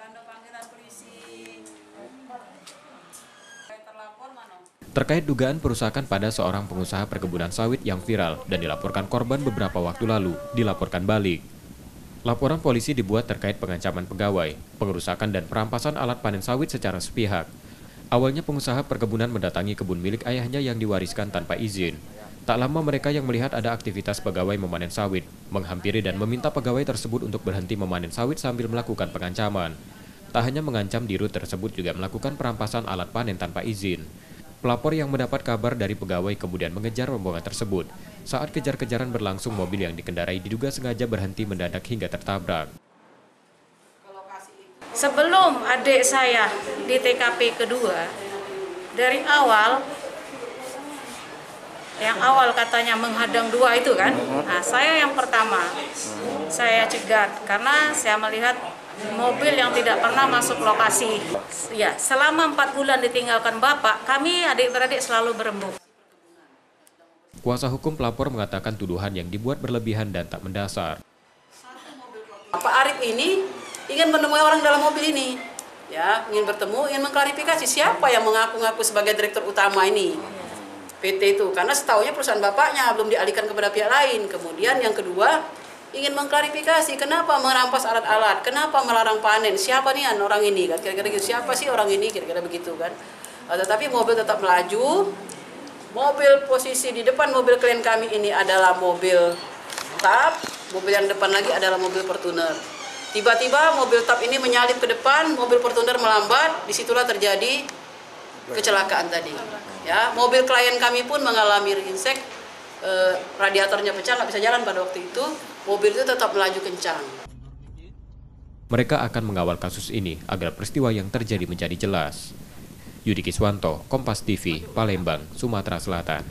Tanda panggilan polisi. Terlapor mana? Terkait dugaan perusakan pada seorang pengusaha perkebunan sawit yang viral dan dilaporkan korban beberapa waktu lalu, dilaporkan balik. Laporan polisi dibuat terkait pengancaman pegawai, pengerusakan dan perampasan alat panen sawit secara sepihak. Awalnya pengusaha perkebunan mendatangi kebun milik ayahnya yang diwariskan tanpa izin. Tak lama mereka yang melihat ada aktivitas pegawai memanen sawit, menghampiri dan meminta pegawai tersebut untuk berhenti memanen sawit sambil melakukan pengancaman. Tak hanya mengancam, dirut tersebut juga melakukan perampasan alat panen tanpa izin. Pelapor yang mendapat kabar dari pegawai kemudian mengejar rombongan tersebut. Saat kejar-kejaran berlangsung, mobil yang dikendarai diduga sengaja berhenti mendadak hingga tertabrak. Sebelum adik saya di TKP kedua, dari awal, yang awal katanya menghadang dua itu kan, nah saya yang pertama, saya cegat karena saya melihat mobil yang tidak pernah masuk lokasi. Ya, selama 4 bulan ditinggalkan bapak, kami adik-beradik selalu berembuk. Kuasa hukum pelapor mengatakan tuduhan yang dibuat berlebihan dan tak mendasar. Pak Arif ini ingin menemui orang dalam mobil ini, ya, ingin bertemu, ingin mengklarifikasi siapa yang mengaku-ngaku sebagai direktur utama ini, PT itu, karena setahunya perusahaan bapaknya belum dialihkan kepada pihak lain. Kemudian yang kedua, ingin mengklarifikasi kenapa merampas alat-alat, kenapa melarang panen, siapa nih orang ini, kan kira-kira gitu, siapa sih orang ini, kira-kira begitu kan. Tetapi mobil tetap melaju. Mobil posisi di depan mobil klien kami ini adalah mobil TAP, mobil yang depan lagi adalah mobil Fortuner. Tiba-tiba mobil TAP ini menyalip ke depan, mobil Fortuner melambat, disitulah terjadi kecelakaan tadi. Ya, mobil klien kami pun mengalami ringsek, radiatornya pecah, nggak bisa jalan pada waktu itu. Mobil itu tetap melaju kencang. Mereka akan mengawal kasus ini agar peristiwa yang terjadi menjadi jelas. Yudi Kiswanto, Kompas TV, Palembang, Sumatera Selatan.